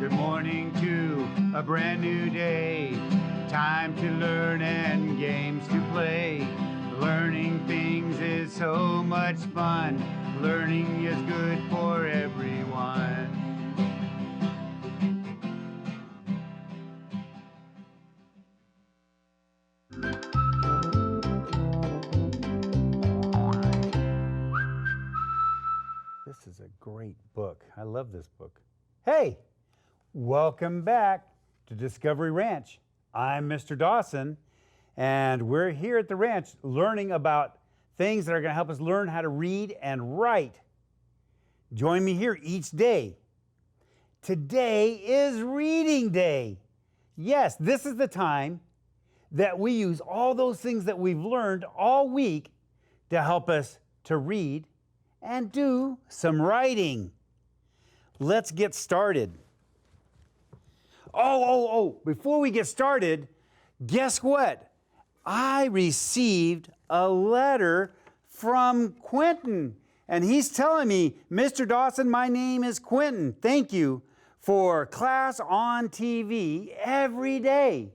Good morning to a brand new day. Time to learn and games to play. Learning things is so much fun. Learning is good for everyone. This is a great book. I love this book. Hey, welcome back to Discovery Ranch. I'm Mr. Dawson, and we're here at the ranch learning about things that are going to help us learn how to read and write. Join me here each day. Today is reading day. Yes, this is the time that we use all those things that we've learned all week to help us to read and do some writing. Let's get started. Before we get started, guess what? I received a letter from Quentin, and he's telling me, Mr. Dawson, my name is Quentin. Thank you for class on TV every day.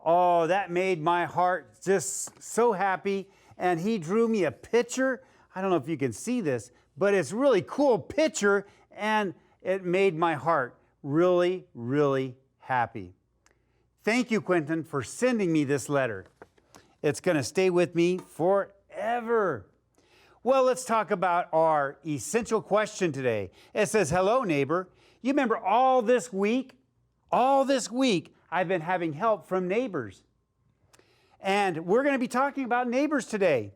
Oh, that made my heart just so happy, and he drew me a picture. I don't know if you can see this, but it's a really cool picture, and it made my heart really, really happy. Thank you, Quentin, for sending me this letter. It's going to stay with me forever. Well, let's talk about our essential question today. It says, hello, neighbor. You remember all this week, I've been having help from neighbors. And we're going to be talking about neighbors today.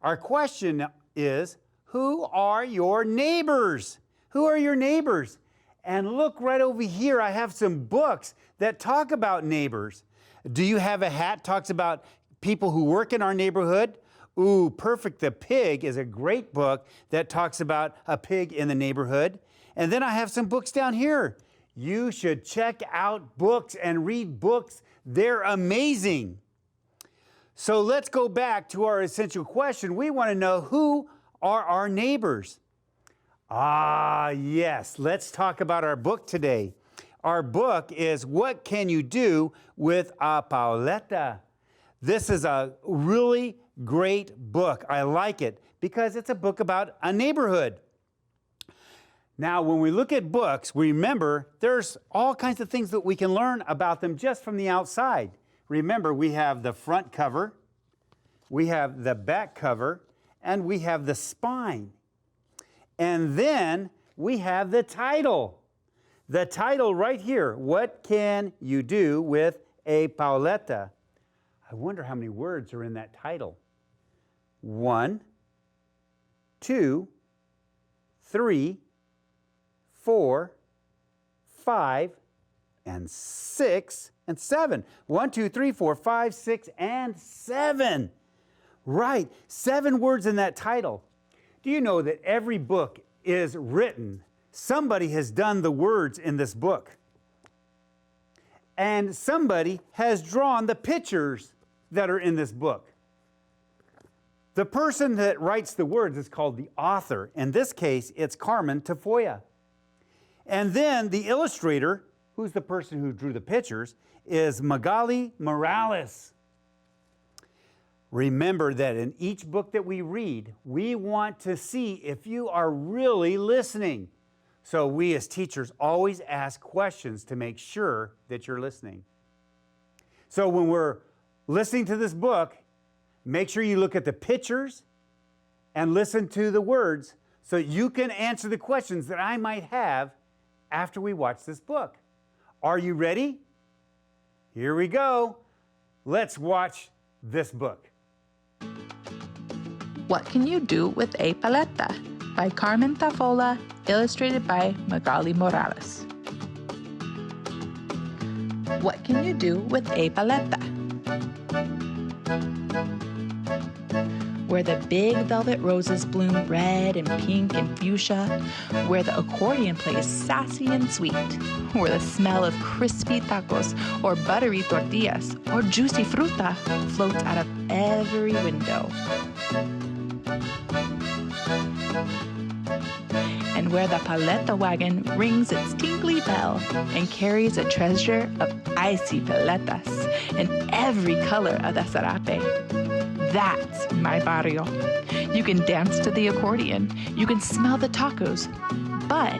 Our question is, who are your neighbors? Who are your neighbors? And look right over here, I have some books that talk about neighbors. Do You Have a Hat talks about people who work in our neighborhood. Ooh, Perfect the Pig is a great book that talks about a pig in the neighborhood. And then I have some books down here. You should check out books and read books. They're amazing. So let's go back to our essential question. We want to know, who are our neighbors? Ah, yes. Let's talk about our book today. Our book is What Can You Do with a Pauleta? This is a really great book. I like it because it's a book about a neighborhood. Now, when we look at books, remember there's all kinds of things that we can learn about them just from the outside. Remember, we have the front cover, we have the back cover, and we have the spine. And then we have the title. The title right here, What Can You Do with a Pauleta? I wonder how many words are in that title. 1, 2, 3, 4, 5, and 6, and 7. 1, 2, 3, 4, 5, 6, and 7. Right, 7 words in that title. Do you know that every book is written? Somebody has done the words in this book. And somebody has drawn the pictures that are in this book. The person that writes the words is called the author. In this case, it's Carmen Tafoya. And then the illustrator, who's the person who drew the pictures, is Magali Morales. Remember that in each book that we read, we want to see if you are really listening. So we as teachers always ask questions to make sure that you're listening. So when we're listening to this book, make sure you look at the pictures and listen to the words so you can answer the questions that I might have after we watch this book. Are you ready? Here we go. Let's watch this book. What Can You Do with a Paleta? By Carmen Tafoya, illustrated by Magali Morales. What can you do with a paleta? Where the big velvet roses bloom red and pink and fuchsia, where the accordion plays sassy and sweet, where the smell of crispy tacos or buttery tortillas or juicy fruta floats out of every window. And and where the paleta wagon rings its tinkly bell and carries a treasure of icy paletas in every color of the sarape. That's my barrio. You can dance to the accordion, you can smell the tacos, but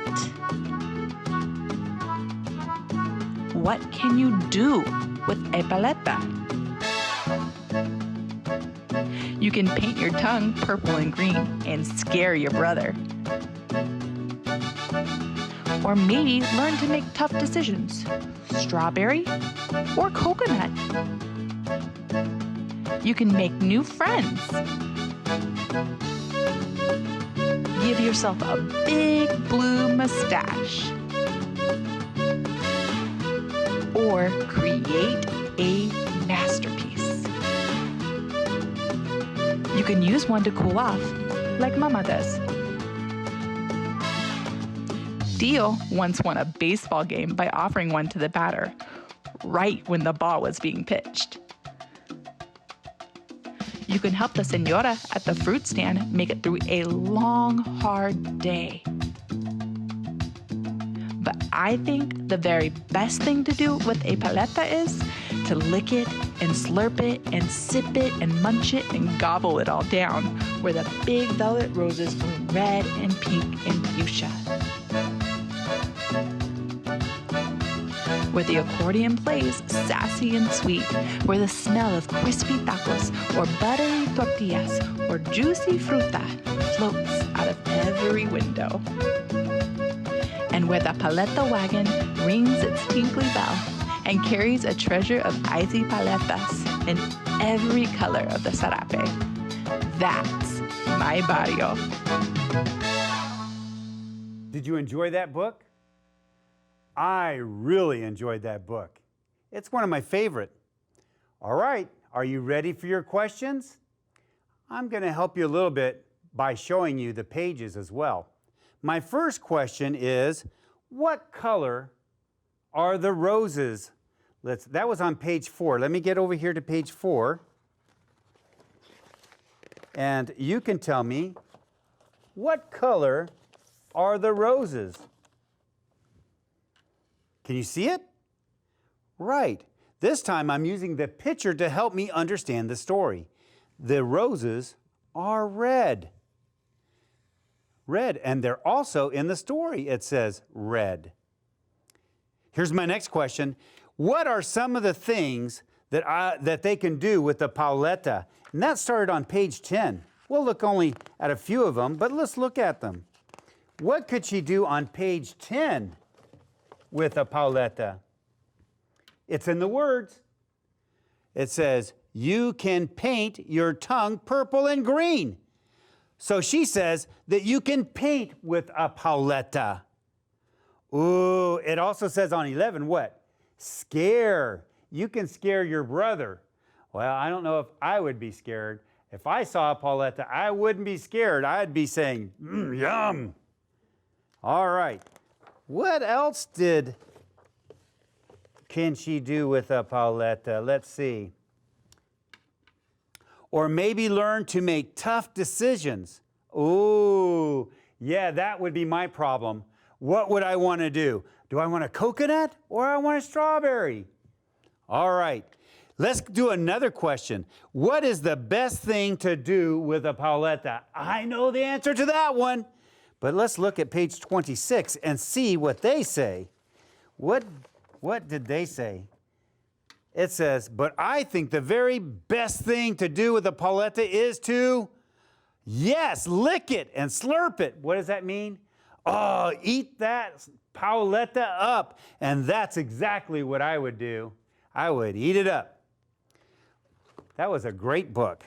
what can you do with a paleta? You can paint your tongue purple and green and scare your brother. Or maybe learn to make tough decisions. Strawberry or coconut. You can make new friends. Give yourself a big blue mustache. Or create a masterpiece. You can use one to cool off, like Mama does. Dio once won a baseball game by offering one to the batter, right when the ball was being pitched. You can help the senora at the fruit stand make it through a long, hard day. But I think the very best thing to do with a paleta is to lick it and slurp it and sip it and munch it and gobble it all down, where the big velvet roses bloom red and pink and fuchsia. Where the accordion plays sassy and sweet, where the smell of crispy tacos or buttery tortillas or juicy fruta floats out of every window. And where the paleta wagon rings its tinkly bell and carries a treasure of icy paletas in every color of the sarape. That's my barrio. Did you enjoy that book? I really enjoyed that book. It's one of my favorite. All right, are you ready for your questions? I'm going to help you a little bit by showing you the pages as well. My first question is, what color are the roses? That was on page 4. Let me get over here to page 4. And you can tell me, what color are the roses? Can you see it? Right. This time I'm using the picture to help me understand the story. The roses are red. Red, and they're also in the story. It says red. Here's my next question. What are some of the things that they can do with the paleta? And that started on page 10. We'll look only at a few of them, but let's look at them. What could she do on page 10 with a paleta? It's in the words. It says, you can paint your tongue purple and green. So she says that you can paint with a paleta. Ooh, it also says on 11, what? Scare. You can scare your brother. Well, I don't know if I would be scared. If I saw a paleta, I wouldn't be scared. I'd be saying, yum. All right. What else can she do with a paleta? Let's see. Or maybe learn to make tough decisions. Ooh, yeah, that would be my problem. What would I want to do? Do I want a coconut or I want a strawberry? All right, let's do another question. What is the best thing to do with a paleta? I know the answer to that one, but let's look at page 26 and see what they say. What did they say? It says, but I think the very best thing to do with a paleta is to, yes, lick it and slurp it. What does that mean? Oh, eat that paleta up. And that's exactly what I would do. I would eat it up. That was a great book.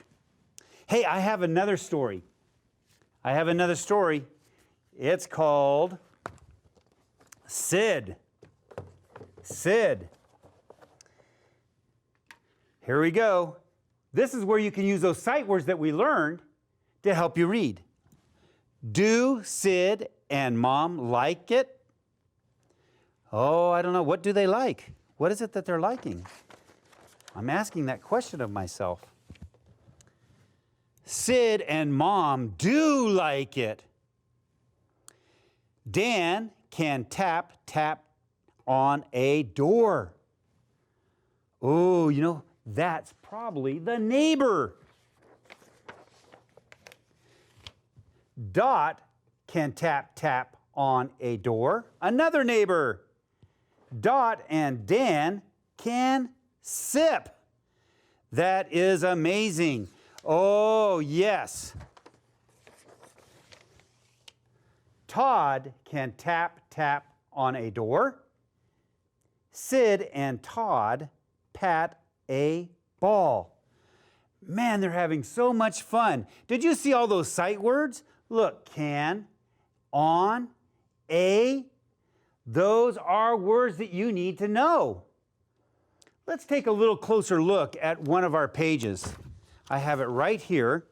Hey, I have another story. It's called Sid. Sid. Here we go. This is where you can use those sight words that we learned to help you read. Do Sid and Mom like it? Oh, I don't know. What do they like? What is it that they're liking? I'm asking that question of myself. Sid and Mom do like it. Dan can tap on a door. Oh, you know, that's probably the neighbor. Dot can tap on a door. Another neighbor. Dot and Dan can sip. That is amazing. Oh, yes. Todd can tap on a door. Sid and Todd pat a ball. Man, they're having so much fun. Did you see all those sight words? Look, can, on, a. Those are words that you need to know. Let's take a little closer look at one of our pages. I have it right here.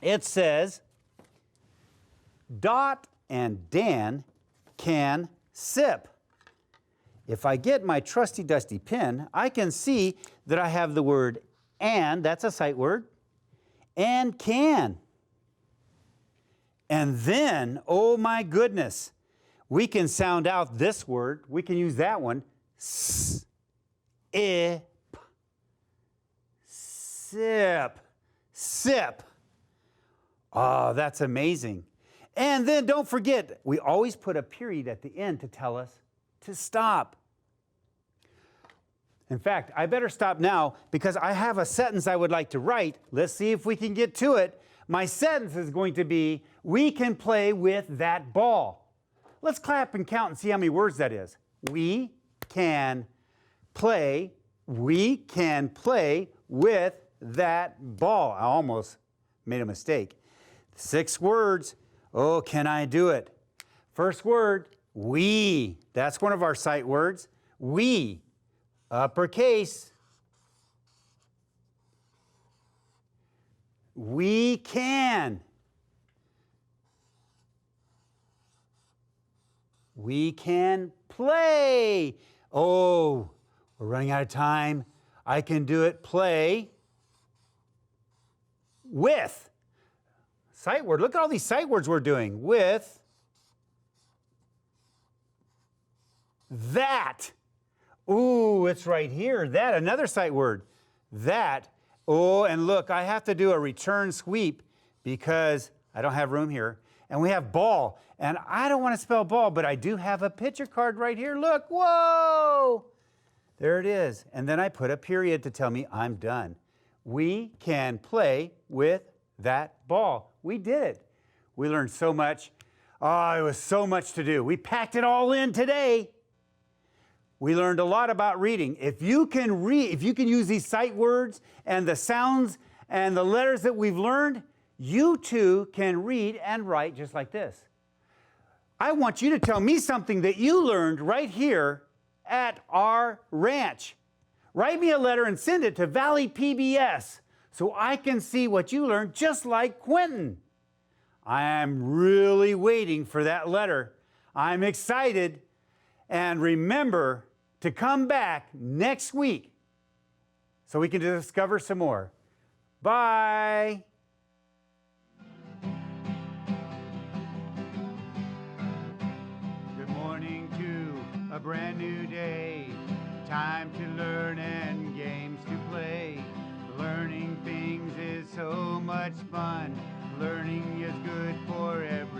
It says, Dot and Dan can sip. If I get my trusty dusty pen, I can see that I have the word and, that's a sight word, and can. And then, oh my goodness, we can sound out this word. We can use that one. Sip. Sip. Sip. Oh, that's amazing. And then don't forget, we always put a period at the end to tell us to stop. In fact, I better stop now because I have a sentence I would like to write. Let's see if we can get to it. My sentence is going to be, we can play with that ball. Let's clap and count and see how many words that is. We can play with that ball. I almost made a mistake. 6 words. Oh, can I do it? First word, we. That's one of our sight words. We. Uppercase. We can. We can play. Oh, we're running out of time. I can do it. Play with. Sight word. Look at all these sight words we're doing. With that. Ooh, it's right here. That, another sight word. That. Oh, and look, I have to do a return sweep because I don't have room here. And we have ball. And I don't want to spell ball, but I do have a picture card right here. Look, whoa! There it is. And then I put a period to tell me I'm done. We can play with that ball. We did it. We learned so much. Oh, it was so much to do. We packed it all in today. We learned a lot about reading. If you can read, if you can use these sight words and the sounds and the letters that we've learned, you too can read and write just like this. I want you to tell me something that you learned right here at our ranch. Write me a letter and send it to Valley PBS so I can see what you learned just like Quentin. I am really waiting for that letter. I'm excited. And remember to come back next week so we can discover some more. Bye. Good morning to a brand new day. Time to learn and games to play. Learning things is so much fun. Learning is good for everyone.